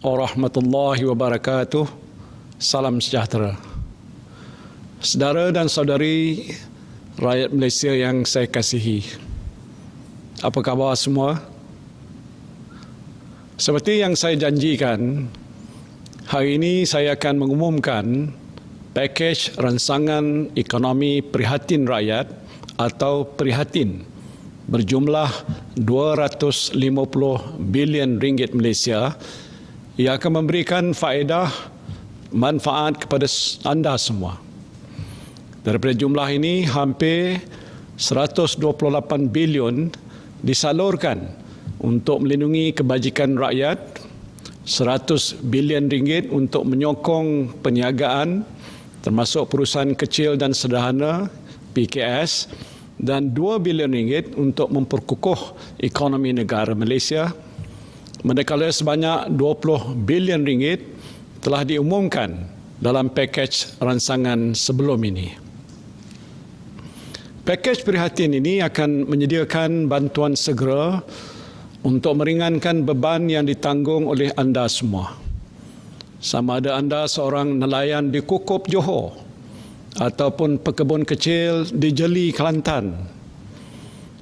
warahmatullahi wabarakatuh. Salam sejahtera. Saudara dan saudari rakyat Malaysia yang saya kasihi. Apa khabar semua? Seperti yang saya janjikan, hari ini saya akan mengumumkan pakej ransangan ekonomi prihatin rakyat atau prihatin berjumlah 250 bilion ringgit Malaysia yang akan memberikan faedah manfaat kepada anda semua. Daripada jumlah ini, hampir 128 bilion disalurkan untuk melindungi kebajikan rakyat, 100 bilion ringgit untuk menyokong perniagaan termasuk perusahaan kecil dan sederhana PKS, dan 2 bilion ringgit untuk memperkukuh ekonomi negara Malaysia. Manakala sebanyak 20 bilion ringgit telah diumumkan dalam pakej ransangan sebelum ini. Pakej prihatin ini akan menyediakan bantuan segera untuk meringankan beban yang ditanggung oleh anda semua. Sama ada anda seorang nelayan di Kukup, Johor, ataupun pekebun kecil di Jeli, Kelantan,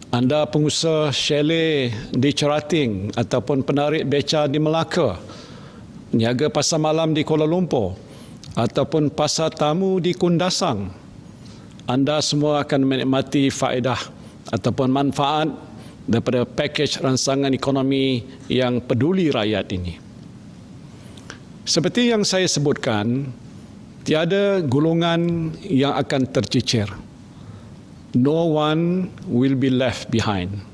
anda pengusaha chalet di Cerating ataupun penarik beca di Melaka, niaga pasar malam di Kuala Lumpur ataupun pasar tamu di Kundasang, anda semua akan menikmati faedah ataupun manfaat daripada pakej ransangan ekonomi yang peduli rakyat ini. Seperti yang saya sebutkan, tiada golongan yang akan tercicir. No one will be left behind.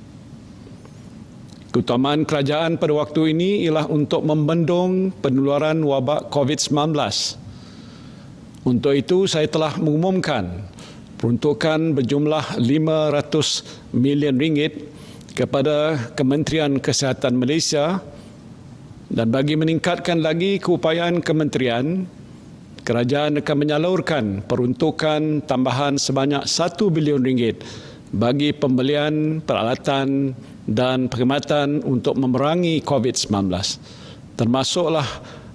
Keutamaan kerajaan pada waktu ini ialah untuk membendung penularan wabak COVID-19. Untuk itu, saya telah mengumumkan peruntukan berjumlah 500 bilion ringgit kepada Kementerian Kesihatan Malaysia, dan bagi meningkatkan lagi keupayaan kementerian, kerajaan akan menyalurkan peruntukan tambahan sebanyak 1 bilion ringgit bagi pembelian peralatan dan perkhidmatan untuk memerangi COVID-19, termasuklah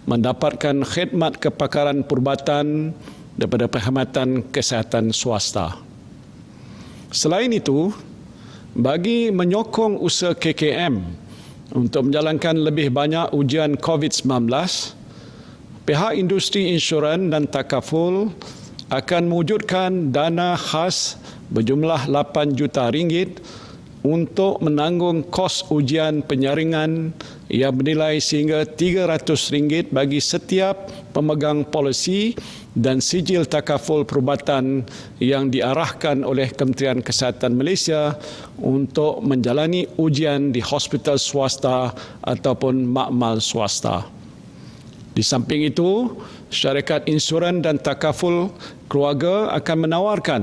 mendapatkan khidmat kepakaran perubatan daripada perkhidmatan kesihatan swasta. Selain itu, bagi menyokong usaha KKM untuk menjalankan lebih banyak ujian COVID-19, pihak industri insurans dan takaful akan mewujudkan dana khas berjumlah 8 juta ringgit untuk menanggung kos ujian penyaringan yang bernilai sehingga RM300 bagi setiap pemegang polisi dan sijil takaful perubatan yang diarahkan oleh Kementerian Kesihatan Malaysia untuk menjalani ujian di hospital swasta ataupun makmal swasta. Di samping itu, syarikat insurans dan takaful keluarga akan menawarkan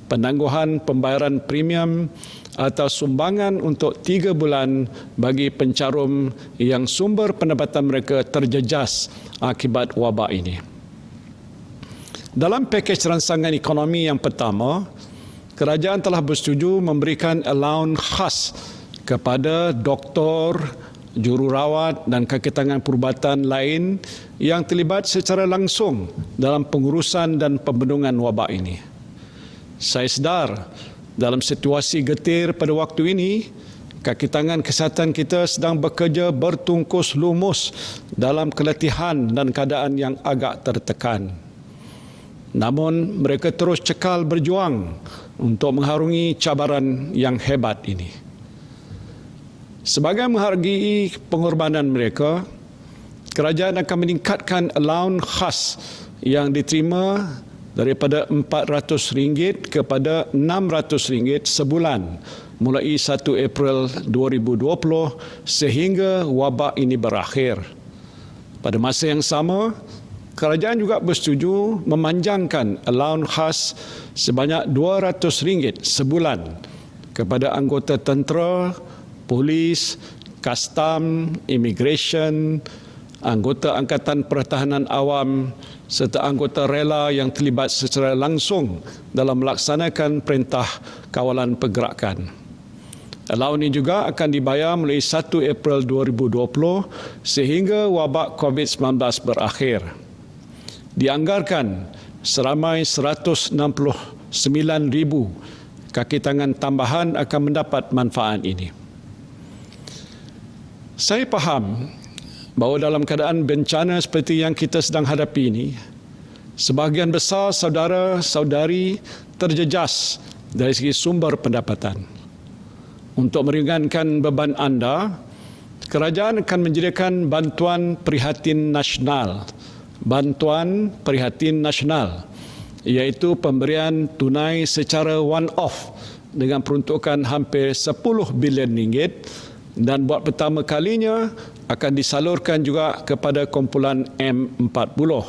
penangguhan pembayaran premium atau sumbangan untuk 3 bulan bagi pencarum yang sumber pendapatan mereka terjejas akibat wabak ini. Dalam pakej ransangan ekonomi yang pertama, kerajaan telah bersetuju memberikan allowance khas kepada doktor, jururawat dan kaki tangan perubatan lain yang terlibat secara langsung dalam pengurusan dan pembendungan wabak ini. Saya sedar dalam situasi getir pada waktu ini, kaki tangan kesihatan kita sedang bekerja bertungkus lumus dalam keletihan dan keadaan yang agak tertekan. Namun mereka terus cekal berjuang untuk mengharungi cabaran yang hebat ini. Sebagai menghargai pengorbanan mereka, kerajaan akan meningkatkan allowance khas yang diterima daripada RM400 kepada RM600 sebulan mulai 1 April 2020 sehingga wabak ini berakhir. Pada masa yang sama, kerajaan juga bersetuju memanjangkan allowance khas sebanyak RM200 sebulan kepada anggota tentera, polis, kastam, imigresen, anggota Angkatan Pertahanan Awam serta anggota rela yang terlibat secara langsung dalam melaksanakan perintah kawalan pergerakan. Allowance ini juga akan dibayar mulai 1 April 2020 sehingga wabak COVID-19 berakhir. Dianggarkan seramai 169,000 kaki tangan tambahan akan mendapat manfaat ini. Saya faham bahawa dalam keadaan bencana seperti yang kita sedang hadapi ini, sebahagian besar saudara-saudari terjejas dari segi sumber pendapatan. Untuk meringankan beban anda, kerajaan akan menyediakan bantuan prihatin nasional. Bantuan prihatin nasional, iaitu pemberian tunai secara one-off dengan peruntukan hampir 10 bilion ringgit dan buat pertama kalinya akan disalurkan juga kepada kumpulan M40.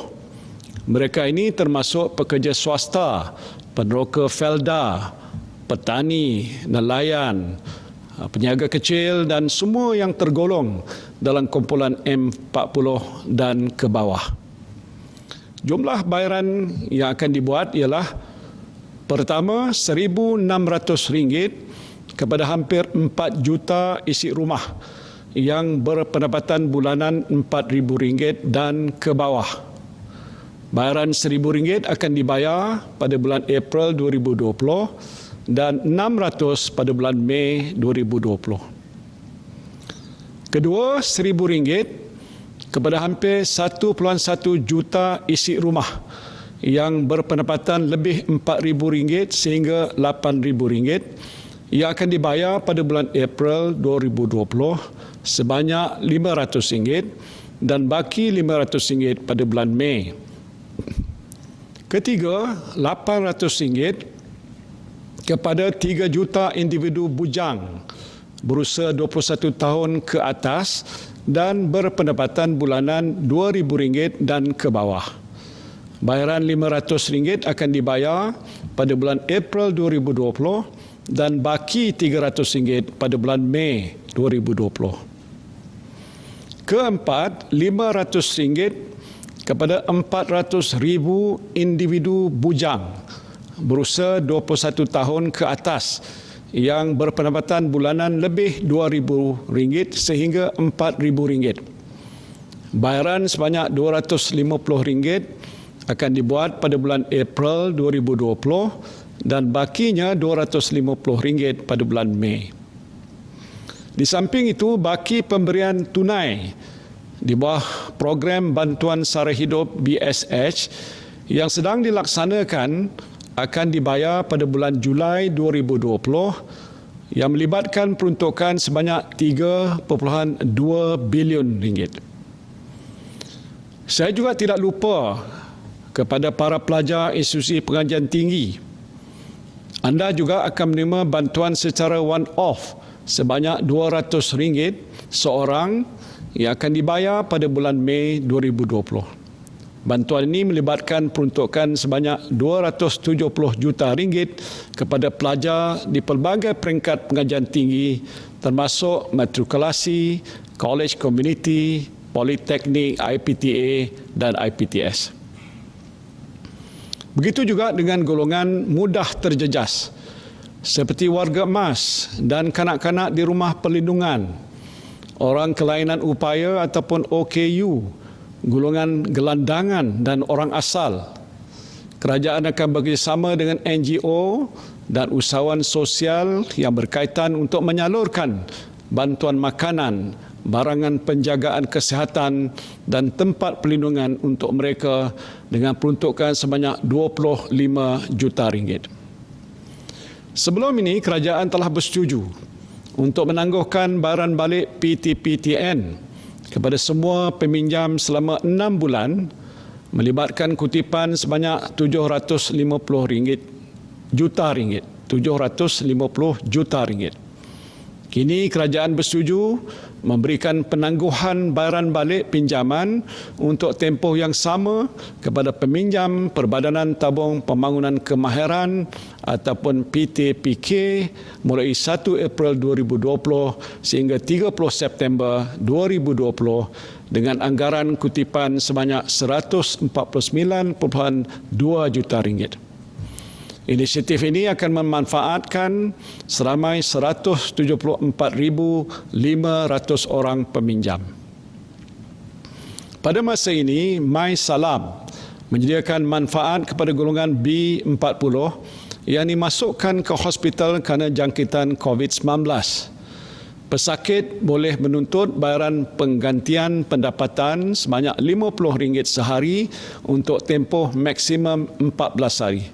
Mereka ini termasuk pekerja swasta, peneroka felda, petani, nelayan, peniaga kecil dan semua yang tergolong dalam kumpulan M40 dan ke bawah. Jumlah bayaran yang akan dibuat ialah pertama RM1,600 kepada hampir 4 juta isi rumah yang berpendapatan bulanan RM4,000 dan ke bawah. Bayaran RM1,000 akan dibayar pada bulan April 2020 dan RM600 pada bulan Mei 2020. Kedua, RM1,000 kepada hampir 1.1 juta isi rumah yang berpendapatan lebih RM4,000 sehingga RM8,000 yang akan dibayar pada bulan April 2020 sebanyak RM500 dan baki RM500 pada bulan Mei. Ketiga, RM800 kepada 3 juta individu bujang berusia 21 tahun ke atas dan berpendapatan bulanan RM2,000 dan ke bawah. Bayaran RM500 akan dibayar pada bulan April 2020 dan baki RM300 pada bulan Mei 2020. Keempat, RM500 kepada 400,000 individu bujang berusia 21 tahun ke atas yang berpendapatan bulanan lebih RM2,000 sehingga RM4,000. Bayaran sebanyak RM250 akan dibuat pada bulan April 2020 dan bakinya RM250 pada bulan Mei. Di samping itu, baki pemberian tunai di bawah program bantuan sara hidup BSH yang sedang dilaksanakan akan dibayar pada bulan Julai 2020 yang melibatkan peruntukan sebanyak RM3.2 bilion. Saya juga tidak lupa kepada para pelajar institusi pengajian tinggi. Anda juga akan menerima bantuan secara one-off sebanyak RM200 seorang yang akan dibayar pada bulan Mei 2020. Bantuan ini melibatkan peruntukan sebanyak RM270 juta kepada pelajar di pelbagai peringkat pengajian tinggi termasuk matrikulasi, college community, politeknik, IPTA dan IPTS. Begitu juga dengan golongan mudah terjejas seperti warga emas dan kanak-kanak di rumah perlindungan, orang kelainan upaya ataupun OKU, golongan gelandangan dan orang asal. Kerajaan akan bekerjasama dengan NGO dan usahawan sosial yang berkaitan untuk menyalurkan bantuan makanan, barangan penjagaan kesihatan dan tempat perlindungan untuk mereka dengan peruntukan sebanyak RM25 juta. Sebelum ini, kerajaan telah bersetuju untuk menangguhkan bayaran balik PTPTN kepada semua peminjam selama 6 bulan melibatkan kutipan sebanyak RM750 juta. RM750 juta. Kini kerajaan bersetuju memberikan penangguhan bayaran balik pinjaman untuk tempoh yang sama kepada peminjam Perbadanan Tabung Pembangunan Kemahiran ataupun PTPK mulai 1 April 2020 sehingga 30 September 2020 dengan anggaran kutipan sebanyak RM149.2 juta. Inisiatif ini akan memanfaatkan seramai 174,500 orang peminjam. Pada masa ini, MySalam menyediakan manfaat kepada golongan B40 yang dimasukkan ke hospital kerana jangkitan COVID-19. Pesakit boleh menuntut bayaran penggantian pendapatan sebanyak RM50 sehari untuk tempoh maksimum 14 hari.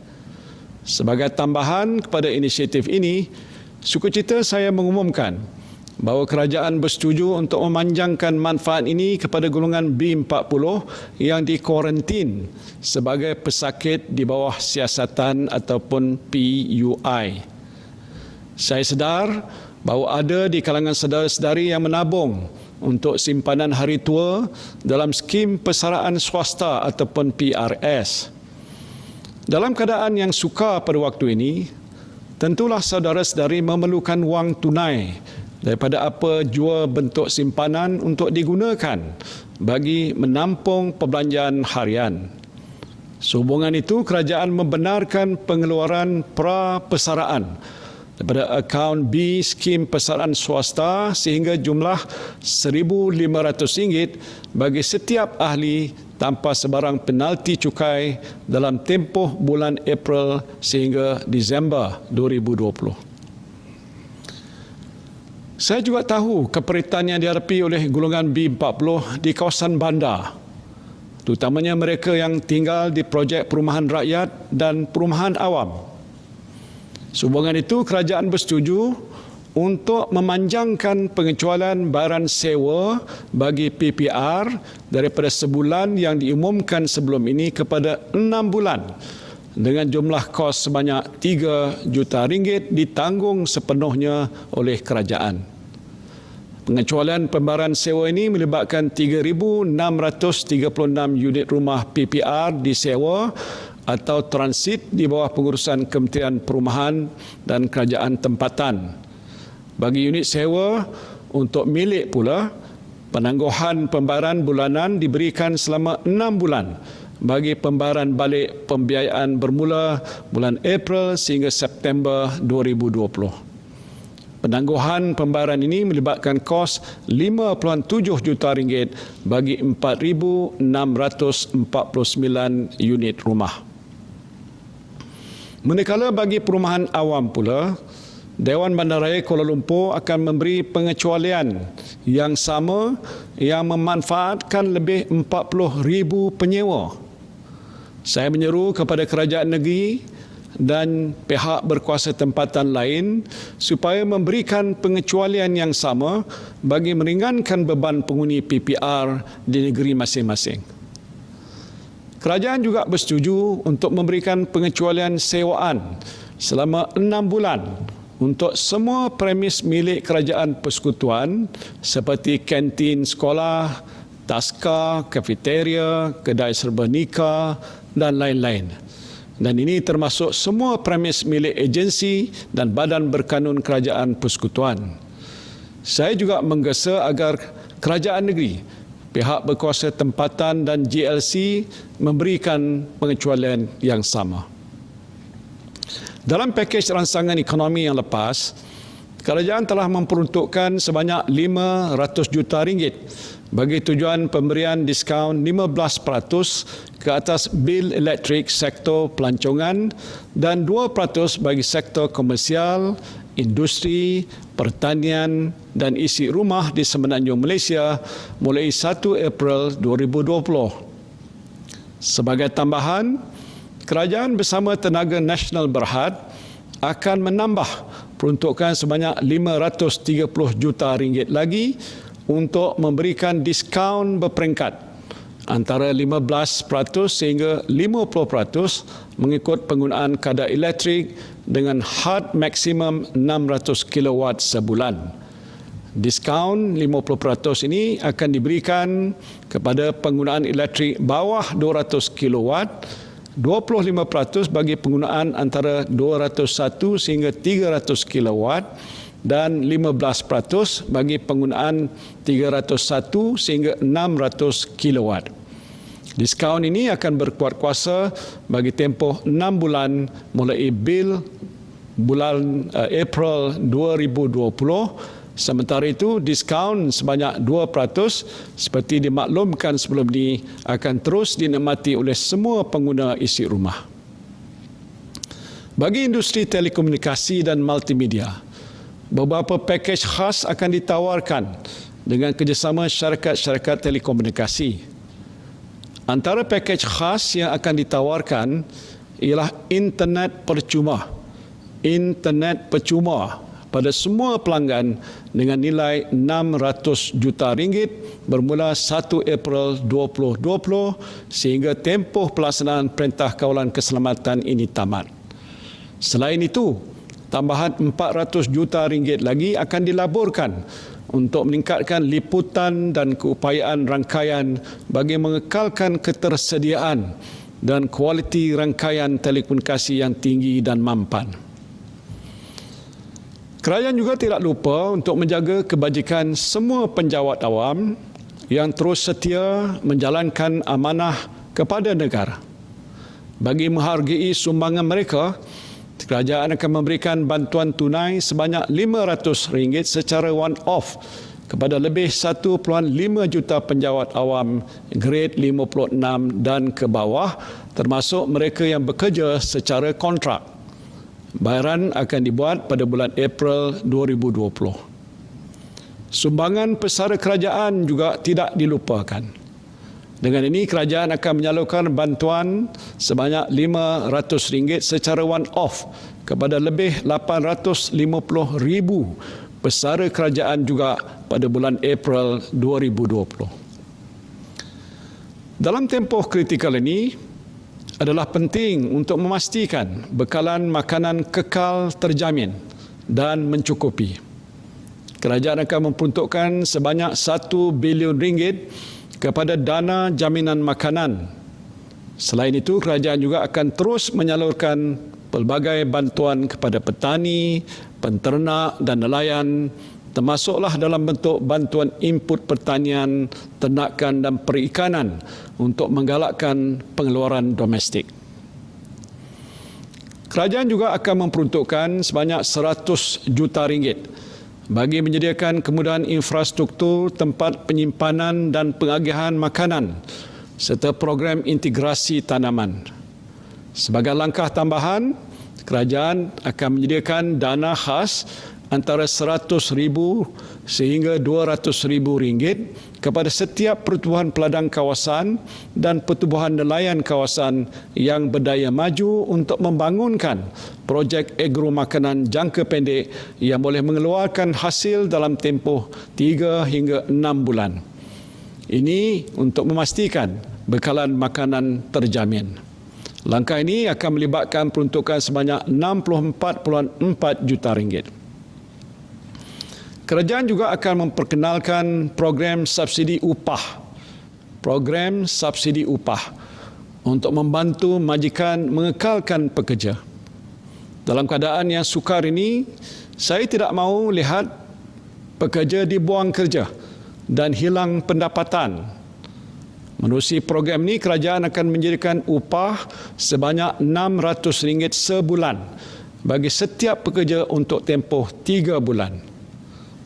Sebagai tambahan kepada inisiatif ini, sukacita saya mengumumkan bahawa kerajaan bersetuju untuk memanjangkan manfaat ini kepada golongan B40 yang dikuarantin sebagai pesakit di bawah siasatan ataupun PUI. Saya sedar bahawa ada di kalangan saudara-saudari yang menabung untuk simpanan hari tua dalam skim persaraan swasta ataupun PRS. Dalam keadaan yang sukar pada waktu ini, tentulah saudara-saudari memerlukan wang tunai daripada apa jua bentuk simpanan untuk digunakan bagi menampung perbelanjaan harian. Sehubungan itu, kerajaan membenarkan pengeluaran pra-persaraan daripada akaun B skim persaraan swasta sehingga jumlah RM1,500 bagi setiap ahli tanpa sebarang penalti cukai dalam tempoh bulan April sehingga Disember 2020. Saya juga tahu keperitan yang dihadapi oleh golongan B40 di kawasan bandar, terutamanya mereka yang tinggal di projek perumahan rakyat dan perumahan awam. Sehubungan itu, kerajaan bersetuju untuk memanjangkan pengecualian bayaran sewa bagi PPR daripada sebulan yang diumumkan sebelum ini kepada 6 bulan dengan jumlah kos sebanyak RM3 juta ditanggung sepenuhnya oleh kerajaan. Pengecualian pembayaran sewa ini melibatkan 3,636 unit rumah PPR disewa atau transit di bawah pengurusan Kementerian Perumahan dan Kerajaan Tempatan. Bagi unit sewa untuk milik pula, penangguhan pembayaran bulanan diberikan selama 6 bulan bagi pembayaran balik pembiayaan bermula bulan April sehingga September 2020. Penangguhan pembayaran ini melibatkan kos RM5.7 juta bagi 4,649 unit rumah. Manakala bagi perumahan awam pula, Dewan Bandaraya Kuala Lumpur akan memberi pengecualian yang sama yang memanfaatkan lebih 40,000 penyewa. Saya menyeru kepada kerajaan negeri dan pihak berkuasa tempatan lain supaya memberikan pengecualian yang sama bagi meringankan beban penghuni PPR di negeri masing-masing. Kerajaan juga bersetuju untuk memberikan pengecualian sewaan selama 6 bulan untuk semua premis milik kerajaan persekutuan seperti kantin sekolah, taska, kafeteria, kedai serba nikah dan lain-lain. Dan ini termasuk semua premis milik agensi dan badan berkanun kerajaan persekutuan. Saya juga menggesa agar kerajaan negeri, pihak berkuasa tempatan dan GLC memberikan pengecualian yang sama. Dalam pakej rangsangan ekonomi yang lepas, kerajaan telah memperuntukkan sebanyak RM500 juta bagi tujuan pemberian diskaun 15% ke atas bil elektrik sektor pelancongan dan 2% bagi sektor komersial, industri, pertanian dan isi rumah di semenanjung Malaysia mulai 1 April 2020. Sebagai tambahan, kerajaan bersama Tenaga Nasional Berhad akan menambah peruntukan sebanyak RM530 juta lagi untuk memberikan diskaun berperingkat antara 15% sehingga 50% mengikut penggunaan kadar elektrik dengan had maksimum 600 kW sebulan. Diskaun 50% ini akan diberikan kepada penggunaan elektrik bawah 200 kW, 25% bagi penggunaan antara 201 sehingga 300 kW dan 15% bagi penggunaan 301 sehingga 600 kW. Diskaun ini akan berkuat kuasa bagi tempoh 6 bulan mulai bulan April 2020. Sementara itu, diskaun sebanyak 2% seperti dimaklumkan sebelum ini akan terus dinikmati oleh semua pengguna isi rumah. Bagi industri telekomunikasi dan multimedia, beberapa pakej khas akan ditawarkan dengan kerjasama syarikat-syarikat telekomunikasi. Antara pakej khas yang akan ditawarkan ialah internet percuma. Internet percuma pada semua pelanggan dengan nilai RM600 juta bermula 1 April 2020 sehingga tempoh pelaksanaan Perintah Kawalan Keselamatan ini tamat. Selain itu, tambahan RM400 juta lagi akan dilaburkan untuk meningkatkan liputan dan keupayaan rangkaian bagi mengekalkan ketersediaan dan kualiti rangkaian telekomunikasi yang tinggi dan mampan. Kerajaan juga tidak lupa untuk menjaga kebajikan semua penjawat awam yang terus setia menjalankan amanah kepada negara. Bagi menghargai sumbangan mereka, kerajaan akan memberikan bantuan tunai sebanyak RM500 secara one-off kepada lebih 1.5 juta penjawat awam grade 56 dan ke bawah, termasuk mereka yang bekerja secara kontrak. Bayaran akan dibuat pada bulan April 2020. Sumbangan pesara kerajaan juga tidak dilupakan. Dengan ini, kerajaan akan menyalurkan bantuan sebanyak RM500 secara one-off kepada lebih 850,000 pesara kerajaan juga pada bulan April 2020. Dalam tempoh kritikal ini, adalah penting untuk memastikan bekalan makanan kekal terjamin dan mencukupi. Kerajaan akan memperuntukkan sebanyak RM1 bilion kepada dana jaminan makanan. Selain itu, kerajaan juga akan terus menyalurkan pelbagai bantuan kepada petani, penternak dan nelayan, termasuklah dalam bentuk bantuan input pertanian, ternakan dan perikanan untuk menggalakkan pengeluaran domestik. Kerajaan juga akan memperuntukkan sebanyak RM100 juta bagi menyediakan kemudahan infrastruktur tempat penyimpanan dan pengagihan makanan serta program integrasi tanaman. Sebagai langkah tambahan, kerajaan akan menyediakan dana khas antara RM100,000 sehingga RM200,000 kepada setiap pertubuhan peladang kawasan dan pertubuhan nelayan kawasan yang berdaya maju untuk membangunkan projek agro makanan jangka pendek yang boleh mengeluarkan hasil dalam tempoh 3 hingga 6 bulan. Ini untuk memastikan bekalan makanan terjamin. Langkah ini akan melibatkan peruntukan sebanyak RM64.4 juta. Kerajaan juga akan memperkenalkan program subsidi upah. Program subsidi upah untuk membantu majikan mengekalkan pekerja. Dalam keadaan yang sukar ini, saya tidak mahu lihat pekerja dibuang kerja dan hilang pendapatan. Menerusi program ini, kerajaan akan menjadikan upah sebanyak RM600 sebulan bagi setiap pekerja untuk tempoh 3 bulan.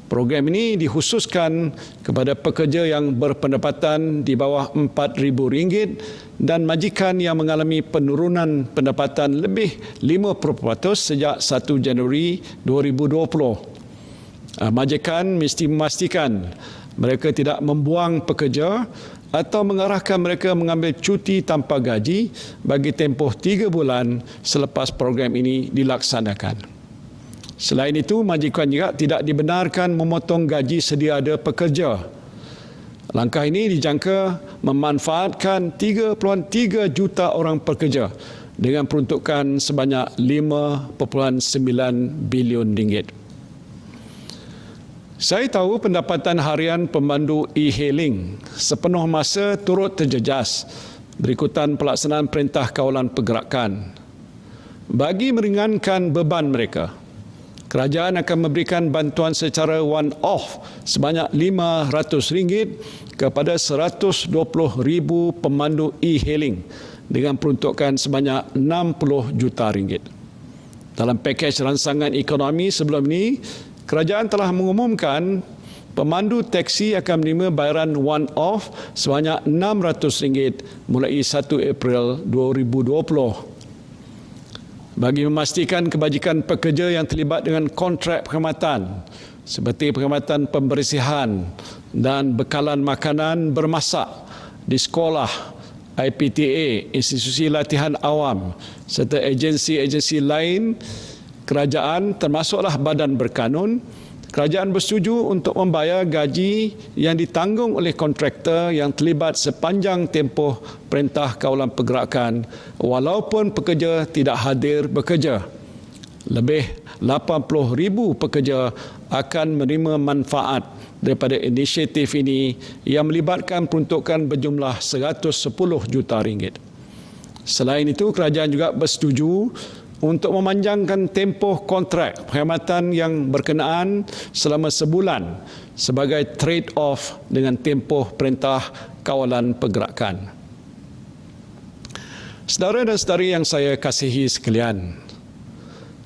Program ini dikhususkan kepada pekerja yang berpendapatan di bawah RM4,000 dan majikan yang mengalami penurunan pendapatan lebih 5% sejak 1 Januari 2020. Majikan mesti memastikan mereka tidak membuang pekerja atau mengarahkan mereka mengambil cuti tanpa gaji bagi tempoh 3 bulan selepas program ini dilaksanakan. Selain itu, majikan juga tidak dibenarkan memotong gaji sedia ada pekerja. Langkah ini dijangka memanfaatkan 3.3 juta orang pekerja dengan peruntukan sebanyak RM5.9 bilion. Saya tahu pendapatan harian pemandu e-hailing sepenuh masa turut terjejas berikutan pelaksanaan Perintah Kawalan Pergerakan. Bagi meringankan beban mereka, kerajaan akan memberikan bantuan secara one-off sebanyak RM500 kepada 120,000 pemandu e-hailing dengan peruntukan sebanyak RM60 juta. Dalam pakej ransangan ekonomi sebelum ini, kerajaan telah mengumumkan pemandu teksi akan menerima bayaran one-off sebanyak RM600 mulai 1 April 2020. Bagi memastikan kebajikan pekerja yang terlibat dengan kontrak perkhidmatan seperti perkhidmatan pembersihan dan bekalan makanan bermasak di sekolah, IPTA, institusi latihan awam serta agensi-agensi lain kerajaan termasuklah badan berkanun, kerajaan bersetuju untuk membayar gaji yang ditanggung oleh kontraktor yang terlibat sepanjang tempoh Perintah Kawalan Pergerakan walaupun pekerja tidak hadir bekerja. Lebih 80,000 pekerja akan menerima manfaat daripada inisiatif ini yang melibatkan peruntukan berjumlah RM110 juta. Selain itu, kerajaan juga bersetuju untuk memanjangkan tempoh kontrak perkhidmatan yang berkenaan selama sebulan sebagai trade-off dengan tempoh Perintah Kawalan Pergerakan. Saudara dan saudari yang saya kasihi sekalian,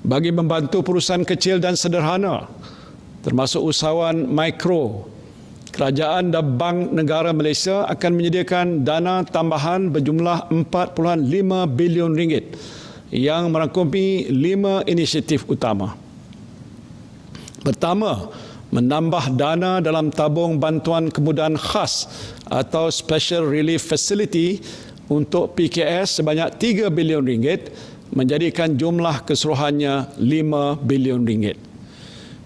bagi membantu perusahaan kecil dan sederhana, termasuk usahawan mikro, kerajaan dan Bank Negara Malaysia akan menyediakan dana tambahan berjumlah RM4.5 bilion yang merangkumi 5 inisiatif utama. Pertama, menambah dana dalam tabung bantuan kemudahan khas atau Special Relief Facility untuk PKS sebanyak RM3 bilion menjadikan jumlah keseluruhannya RM5 bilion.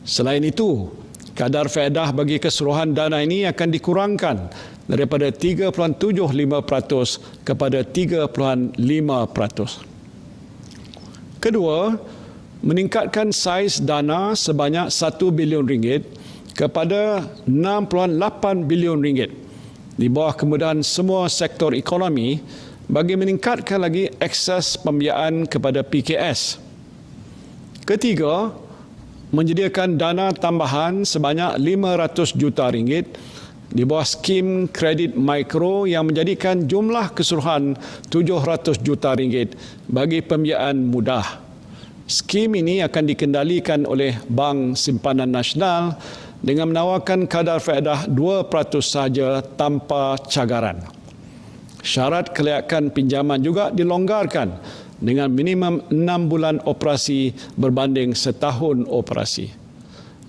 Selain itu, kadar faedah bagi keseluruhan dana ini akan dikurangkan daripada 3.75% kepada 3.5%. Kedua, meningkatkan saiz dana sebanyak RM1 bilion kepada RM6.8 bilion di bawah kemudahan semua sektor ekonomi bagi meningkatkan lagi akses pembiayaan kepada PKS. Ketiga, menyediakan dana tambahan sebanyak RM500 juta di bawah skim kredit mikro yang menjadikan jumlah keseluruhan RM700 juta bagi pembiayaan mudah. Skim ini akan dikendalikan oleh Bank Simpanan Nasional dengan menawarkan kadar faedah 2% sahaja tanpa cagaran. Syarat kelayakan pinjaman juga dilonggarkan dengan minimum 6 bulan operasi berbanding setahun operasi.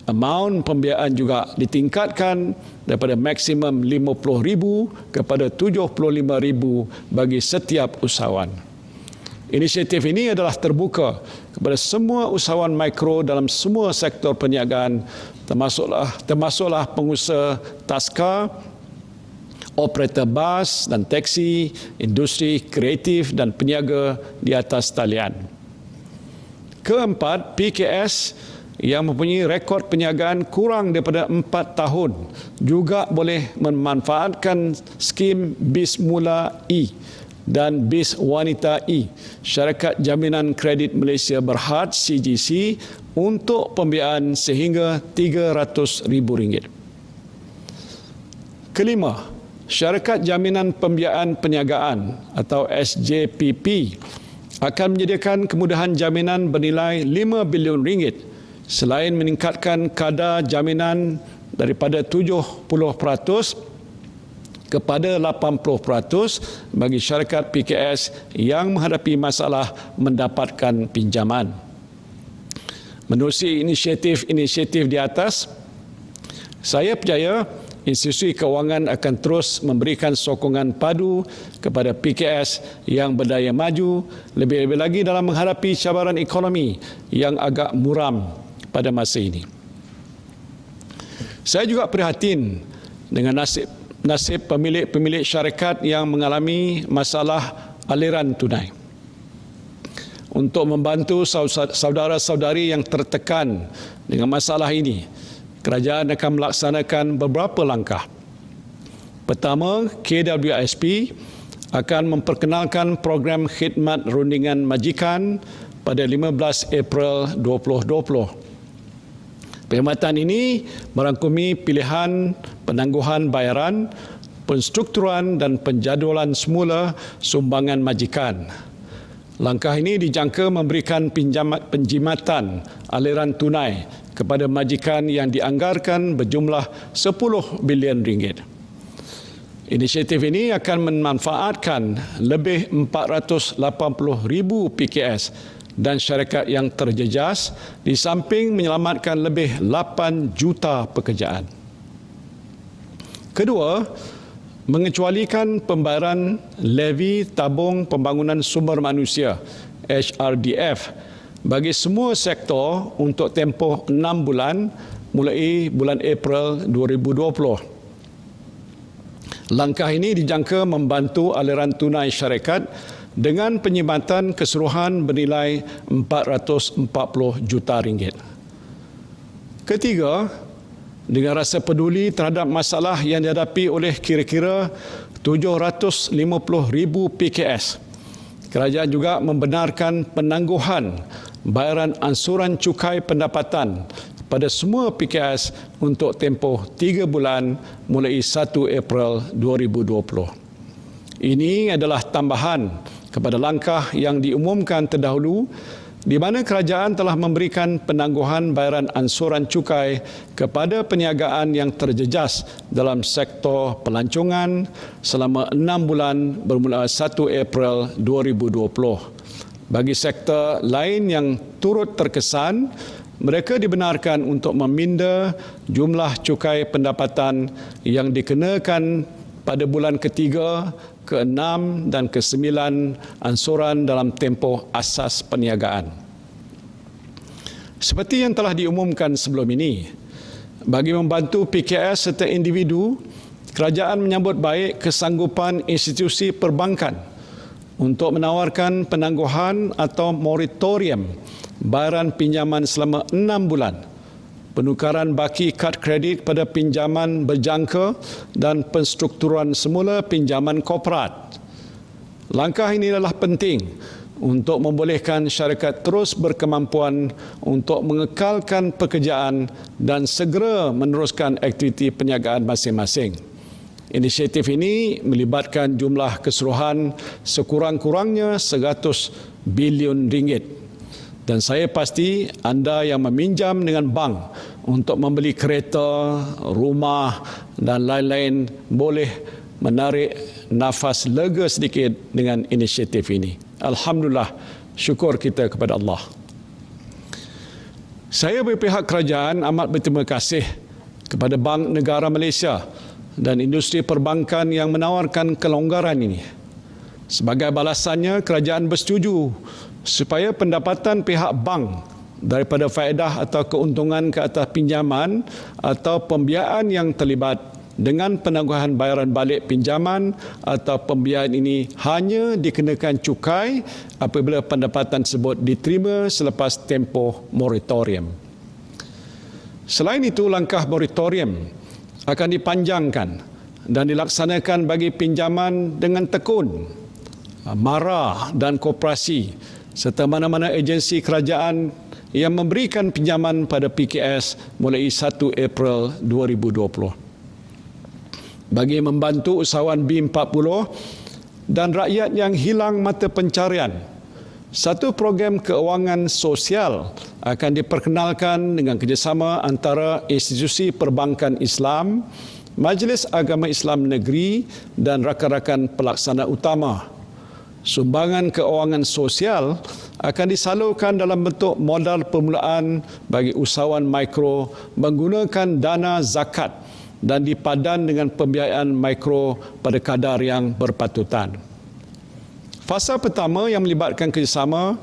Amaun pembiayaan juga ditingkatkan daripada maksimum RM50,000 kepada RM75,000 bagi setiap usahawan. Inisiatif ini adalah terbuka kepada semua usahawan mikro dalam semua sektor perniagaan, termasuklah pengusaha taska, operator bas dan teksi, industri kreatif dan peniaga di atas talian. Keempat, PKS yang mempunyai rekod perniagaan kurang daripada 4 tahun juga boleh memanfaatkan skim BIS Mula E dan BIS Wanita E, Syarikat Jaminan Kredit Malaysia Berhad CGC, untuk pembiayaan sehingga RM300,000. Kelima, Syarikat Jaminan Pembiayaan Perniagaan atau SJPP akan menyediakan kemudahan jaminan bernilai RM5 bilion selain meningkatkan kadar jaminan daripada 70% kepada 80% bagi syarikat PKS yang menghadapi masalah mendapatkan pinjaman. Menerusi inisiatif di atas, saya percaya institusi kewangan akan terus memberikan sokongan padu kepada PKS yang berdaya maju, lebih-lebih lagi dalam menghadapi cabaran ekonomi yang agak muram pada masa ini. Saya juga prihatin dengan nasib pemilik-pemilik syarikat yang mengalami masalah aliran tunai. Untuk membantu saudara-saudari yang tertekan dengan masalah ini, kerajaan akan melaksanakan beberapa langkah. Pertama, KWSP akan memperkenalkan program khidmat rundingan majikan pada 15 April 2020. Perkhidmatan ini merangkumi pilihan penangguhan bayaran, penstrukturan dan penjadualan semula sumbangan majikan. Langkah ini dijangka memberikan penjimatan aliran tunai kepada majikan yang dianggarkan berjumlah 10 bilion ringgit. Inisiatif ini akan memanfaatkan lebih 480,000 PKS dan syarikat yang terjejas di samping menyelamatkan lebih 8 juta pekerjaan. Kedua, mengecualikan pembayaran levy tabung pembangunan sumber manusia HRDF bagi semua sektor untuk tempoh 6 bulan mulai bulan April 2020. Langkah ini dijangka membantu aliran tunai syarikat dengan penyimatan keseluruhan bernilai 440 juta ringgit. Ketiga, dengan rasa peduli terhadap masalah yang dihadapi oleh kira-kira 750,000 PKS, kerajaan juga membenarkan penangguhan bayaran ansuran cukai pendapatan pada semua PKS untuk tempoh 3 bulan mulai 1 April 2020. Ini adalah tambahan kepada langkah yang diumumkan terdahulu di mana kerajaan telah memberikan penangguhan bayaran ansuran cukai kepada perniagaan yang terjejas dalam sektor pelancongan selama 6 bulan bermula 1 April 2020. Bagi sektor lain yang turut terkesan, mereka dibenarkan untuk meminda jumlah cukai pendapatan yang dikenakan pada bulan ketiga, ke-6 dan ke-9 ansuran dalam tempoh asas perniagaan. Seperti yang telah diumumkan sebelum ini, bagi membantu PKS serta individu, kerajaan menyambut baik kesanggupan institusi perbankan untuk menawarkan penangguhan atau moratorium bayaran pinjaman selama 6 bulan, penukaran baki kad kredit pada pinjaman berjangka dan penstrukturan semula pinjaman korporat. Langkah ini adalah penting untuk membolehkan syarikat terus berkemampuan untuk mengekalkan pekerjaan dan segera meneruskan aktiviti perniagaan masing-masing. Inisiatif ini melibatkan jumlah keseluruhan sekurang-kurangnya 100 bilion ringgit. Dan saya pasti anda yang meminjam dengan bank untuk membeli kereta, rumah dan lain-lain boleh menarik nafas lega sedikit dengan inisiatif ini. Alhamdulillah, syukur kita kepada Allah. Saya berpihak kerajaan amat berterima kasih kepada Bank Negara Malaysia dan industri perbankan yang menawarkan kelonggaran ini. Sebagai balasannya, kerajaan bersetuju supaya pendapatan pihak bank daripada faedah atau keuntungan ke atas pinjaman atau pembiayaan yang terlibat dengan penangguhan bayaran balik pinjaman atau pembiayaan ini hanya dikenakan cukai apabila pendapatan tersebut diterima selepas tempoh moratorium. Selain itu, langkah moratorium akan dipanjangkan dan dilaksanakan bagi pinjaman dengan tekun, mara dan koperasi serta mana-mana agensi kerajaan yang memberikan pinjaman pada PKS mulai 1 April 2020. Bagi membantu usahawan B40 dan rakyat yang hilang mata pencarian, satu program keuangan sosial akan diperkenalkan dengan kerjasama antara institusi perbankan Islam, Majlis Agama Islam Negeri dan rakan-rakan pelaksana utama. Sumbangan keuangan sosial akan disalurkan dalam bentuk modal permulaan bagi usahawan mikro menggunakan dana zakat dan dipadan dengan pembiayaan mikro pada kadar yang berpatutan. Fasa pertama yang melibatkan kerjasama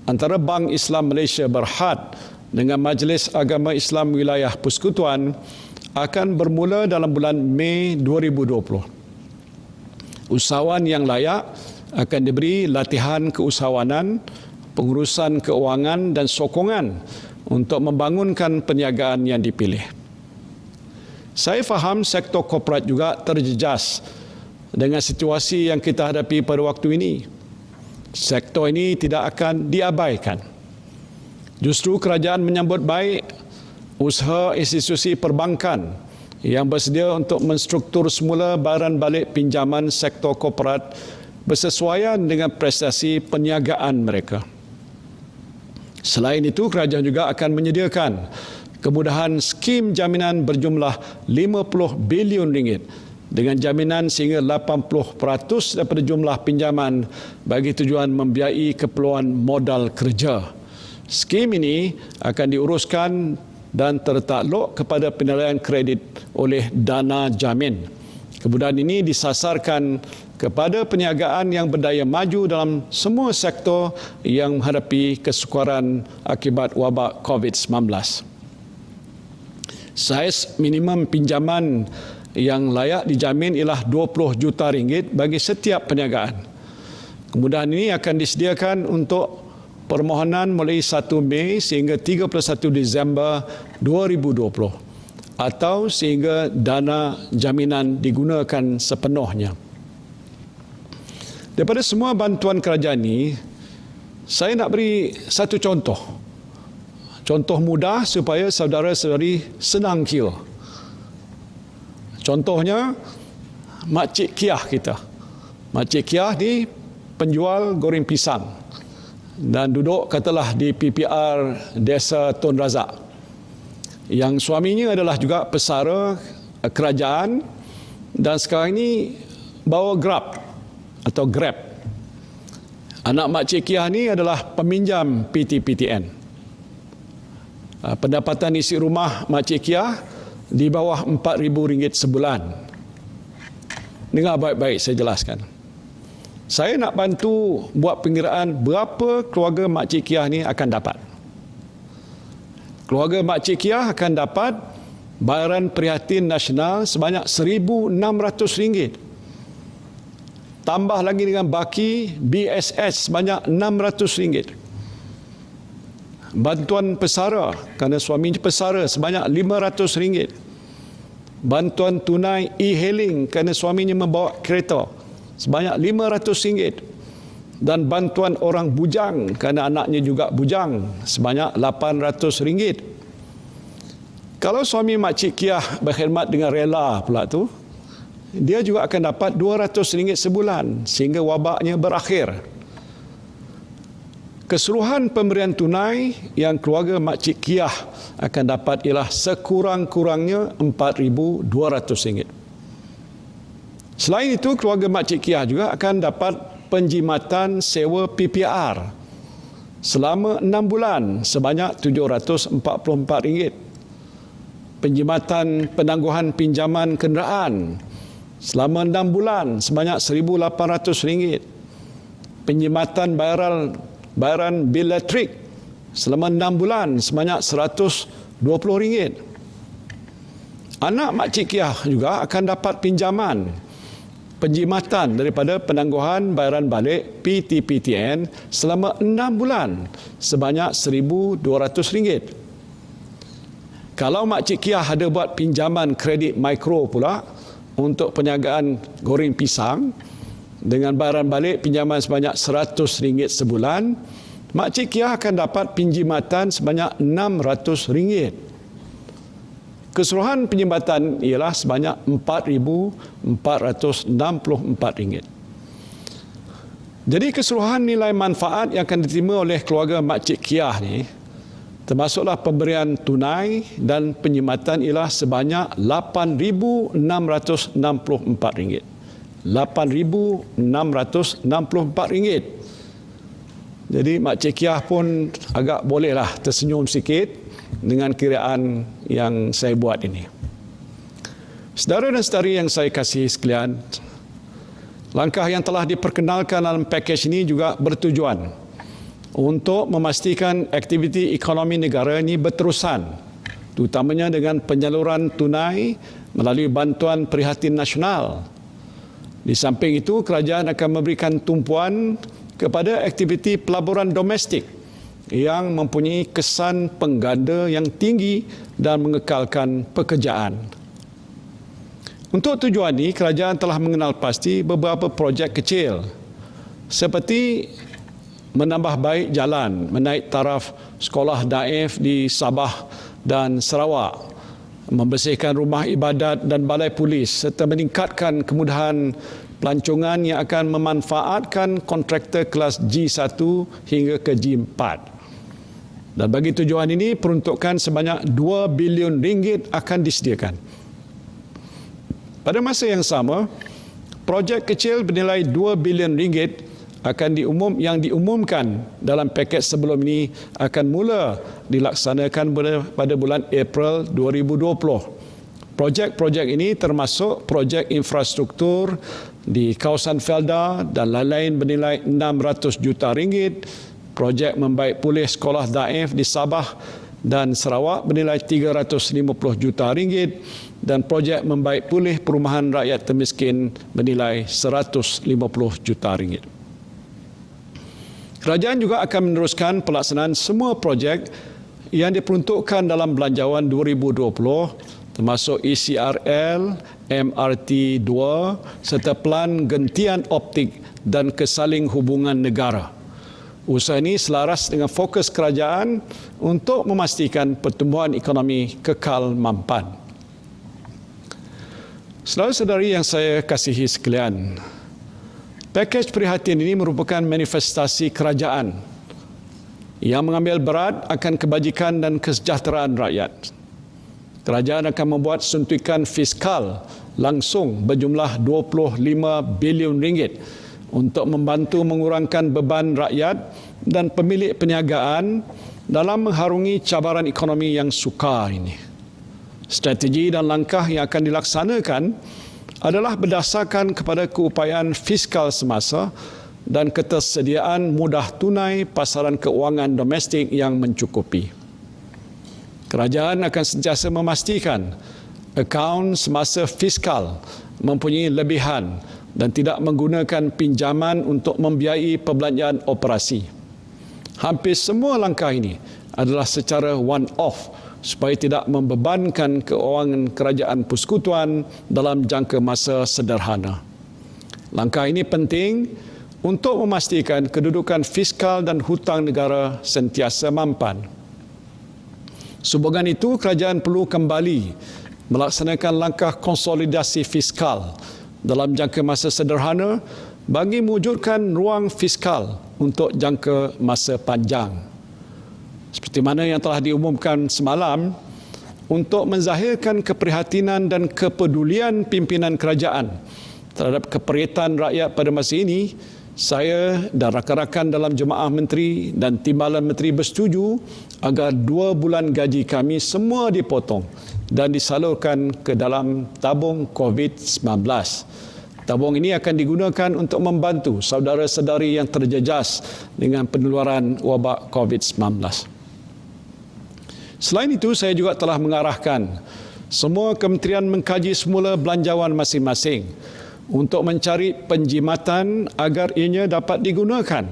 antara Bank Islam Malaysia Berhad dengan Majlis Agama Islam Wilayah Persekutuan akan bermula dalam bulan Mei 2020. Usahawan yang layak akan diberi latihan keusahawanan, pengurusan keuangan dan sokongan untuk membangunkan perniagaan yang dipilih. Saya faham sektor korporat juga terjejas dengan situasi yang kita hadapi pada waktu ini. Sektor ini tidak akan diabaikan. Justru kerajaan menyambut baik usaha institusi perbankan yang bersedia untuk menstruktur semula bayaran balik pinjaman sektor korporat bersesuaian dengan prestasi perniagaan mereka. Selain itu, kerajaan juga akan menyediakan kemudahan skim jaminan berjumlah 50 bilion ringgit dengan jaminan sehingga 80% daripada jumlah pinjaman bagi tujuan membiayai keperluan modal kerja. Skim ini akan diuruskan dan tertakluk kepada penilaian kredit oleh Dana Jamin. Kemudahan ini disasarkan kepada perniagaan yang berdaya maju dalam semua sektor yang menghadapi kesukaran akibat wabak COVID-19. Saiz minimum pinjaman yang layak dijamin ialah 20 juta ringgit bagi setiap perniagaan. Kemudahan ini akan disediakan untuk permohonan mulai 1 Mei sehingga 31 Disember 2020 atau sehingga dana jaminan digunakan sepenuhnya. Daripada semua bantuan kerajaan ini, saya nak beri satu contoh. Contoh mudah supaya saudara-saudari senang kira. Contohnya, Makcik Kiah kita. Makcik Kiah ni penjual goreng pisang dan duduk katalah di PPR Desa Tun Razak. Yang suaminya adalah juga pesara kerajaan dan sekarang ini bawa Grab. Anak Makcik Kiah ni adalah peminjam PTPTN. Pendapatan isi rumah Makcik Kiah di bawah RM4,000 sebulan. Dengar baik-baik saya jelaskan. Saya nak bantu buat pengiraan berapa keluarga Makcik Kiah ni akan dapat. Keluarga Makcik Kiah akan dapat bayaran prihatin nasional sebanyak RM1,600. Tambah lagi dengan baki BSS sebanyak RM600. Bantuan pesara kerana suaminya pesara sebanyak RM500. Bantuan tunai e-hailing kerana suaminya membawa kereta sebanyak RM500. Dan bantuan orang bujang kerana anaknya juga bujang sebanyak RM800. Kalau suami Makcik Kiah berkhidmat dengan rela pula tu, dia juga akan dapat RM200 sebulan sehingga wabaknya berakhir. Keseluruhan pemberian tunai yang keluarga Makcik Kiah akan dapat ialah sekurang-kurangnya RM4,200. Selain itu, keluarga Makcik Kiah juga akan dapat penjimatan sewa PPR selama 6 bulan sebanyak RM744. Penjimatan penangguhan pinjaman kenderaan selama 6 bulan sebanyak RM1,800. Penjimatan bayaran bil elektrik selama 6 bulan sebanyak RM120. Anak Makcik Kiah juga akan dapat pinjaman penjimatan daripada penangguhan bayaran balik PTPTN selama 6 bulan sebanyak RM1,200. Kalau Makcik Kiah ada buat pinjaman kredit mikro pula untuk perniagaan goreng pisang dengan bayaran balik pinjaman sebanyak RM100 sebulan, Makcik Kiah akan dapat pinjimatan sebanyak RM600. Keseluruhan penjimatan ialah sebanyak RM4,464. Jadi keseluruhan nilai manfaat yang akan diterima oleh keluarga Makcik Kiah ni, termasuklah pemberian tunai dan penjimatan ialah sebanyak RM8,664. RM8,664. Jadi Makcik Kiah pun agak bolehlah tersenyum sikit dengan kiraan yang saya buat ini. Saudara dan saudari yang saya kasihi sekalian, langkah yang telah diperkenalkan dalam pakej ini juga bertujuan untuk memastikan aktiviti ekonomi negara ini berterusan, terutamanya dengan penyaluran tunai melalui bantuan prihatin nasional. Di samping itu, kerajaan akan memberikan tumpuan kepada aktiviti pelaburan domestik yang mempunyai kesan pengganda yang tinggi dan mengekalkan pekerjaan. Untuk tujuan ini, kerajaan telah mengenal pasti beberapa projek kecil seperti menambah baik jalan, menaik taraf sekolah daif di Sabah dan Sarawak, membersihkan rumah ibadat dan balai polis serta meningkatkan kemudahan pelancongan yang akan memanfaatkan kontraktor kelas G1 hingga ke G4. Dan bagi tujuan ini, peruntukan sebanyak 2 bilion ringgit akan disediakan. Pada masa yang sama, projek kecil bernilai 2 bilion ringgit yang diumumkan dalam paket sebelum ini akan mula dilaksanakan pada bulan April 2020. Projek-projek ini termasuk projek infrastruktur di kawasan Felda dan lain-lain bernilai 600 juta ringgit, projek membaik pulih sekolah daif di Sabah dan Sarawak bernilai 350 juta ringgit dan projek membaik pulih perumahan rakyat termiskin bernilai 150 juta ringgit. Kerajaan juga akan meneruskan pelaksanaan semua projek yang diperuntukkan dalam Belanjawan 2020 termasuk ECRL, MRT 2 serta Pelan Gentian Optik dan Kesaling Hubungan Negara. Usaha ini selaras dengan fokus kerajaan untuk memastikan pertumbuhan ekonomi kekal mampan. Saudara-saudari yang saya kasihi sekalian, pakej prihatin ini merupakan manifestasi kerajaan yang mengambil berat akan kebajikan dan kesejahteraan rakyat. Kerajaan akan membuat suntikan fiskal langsung berjumlah 25 bilion ringgit untuk membantu mengurangkan beban rakyat dan pemilik perniagaan dalam mengharungi cabaran ekonomi yang sukar ini. Strategi dan langkah yang akan dilaksanakan adalah berdasarkan kepada keupayaan fiskal semasa dan ketersediaan mudah tunai pasaran keuangan domestik yang mencukupi. Kerajaan akan sentiasa memastikan akaun semasa fiskal mempunyai lebihan dan tidak menggunakan pinjaman untuk membiayai perbelanjaan operasi. Hampir semua langkah ini adalah secara one-off supaya tidak membebankan keuangan kerajaan persekutuan dalam jangka masa sederhana. Langkah ini penting untuk memastikan kedudukan fiskal dan hutang negara sentiasa mampan. Sehubungan itu, kerajaan perlu kembali melaksanakan langkah konsolidasi fiskal dalam jangka masa sederhana bagi mewujudkan ruang fiskal untuk jangka masa panjang. Seperti mana yang telah diumumkan semalam, untuk menzahirkan keprihatinan dan kepedulian pimpinan kerajaan terhadap keperitan rakyat pada masa ini, saya dan rakan-rakan dalam Jemaah Menteri dan Timbalan Menteri bersetuju agar 2 bulan gaji kami semua dipotong dan disalurkan ke dalam tabung COVID-19. Tabung ini akan digunakan untuk membantu saudara-saudari yang terjejas dengan penularan wabak COVID-19. Selain itu, saya juga telah mengarahkan semua kementerian mengkaji semula belanjawan masing-masing untuk mencari penjimatan agar ianya dapat digunakan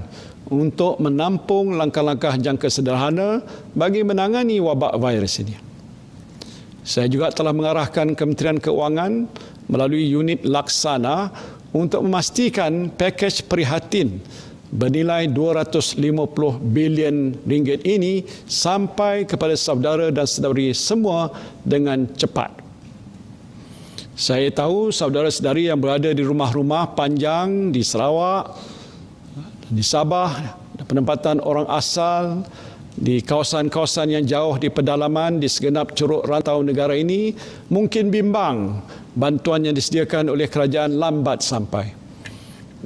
untuk menampung langkah-langkah jangka sederhana bagi menangani wabak virus ini. Saya juga telah mengarahkan Kementerian Keuangan melalui unit laksana untuk memastikan pakej prihatin bernilai 250 bilion ringgit ini sampai kepada saudara dan saudari semua dengan cepat. Saya tahu saudara-saudari yang berada di rumah-rumah panjang di Sarawak, di Sabah, penempatan orang asal, di kawasan-kawasan yang jauh di pedalaman di segenap curug rantau negara ini mungkin bimbang bantuan yang disediakan oleh kerajaan lambat sampai.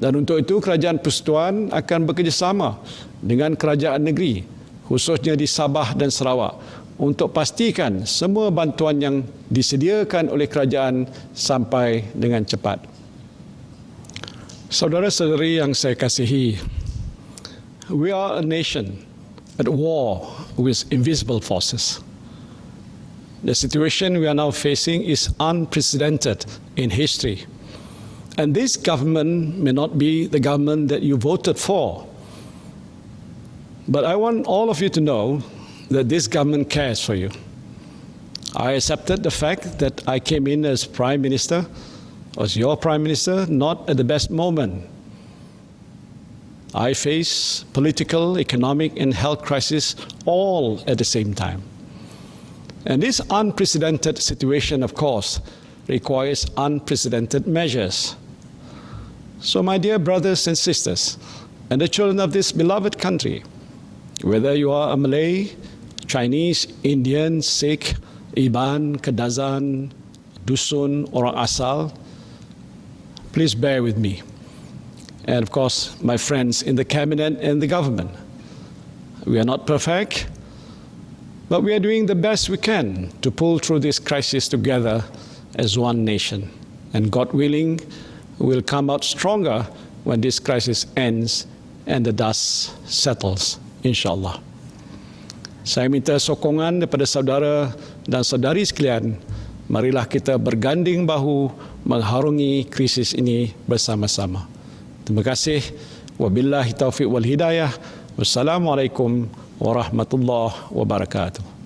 Dan untuk itu kerajaan persekutuan akan bekerjasama dengan kerajaan negeri khususnya di Sabah dan Sarawak untuk pastikan semua bantuan yang disediakan oleh kerajaan sampai dengan cepat. Saudara-saudari yang saya kasihi, we are a nation at war with invisible forces. The situation we are now facing is unprecedented in history. And this government may not be the government that you voted for. But I want all of you to know that this government cares for you. I accepted the fact that I came in as Prime Minister, as your Prime Minister, not at the best moment. I face political, economic, and health crisis all at the same time. And this unprecedented situation, of course, requires unprecedented measures. So, my dear brothers and sisters, and the children of this beloved country, whether you are a Malay, Chinese, Indian, Sikh, Iban, Kadazan, Dusun, orang asal, please bear with me. And of course, my friends in the cabinet and the government. We are not perfect, but we are doing the best we can to pull through this crisis together as one nation. And God willing, we will come out stronger when this crisis ends and the dust settles, insyaAllah. Saya minta sokongan daripada saudara dan saudari sekalian, marilah kita berganding bahu mengharungi krisis ini bersama-sama. Terima kasih. Wabillahi taufiq wal hidayah. Wassalamualaikum warahmatullahi wabarakatuh.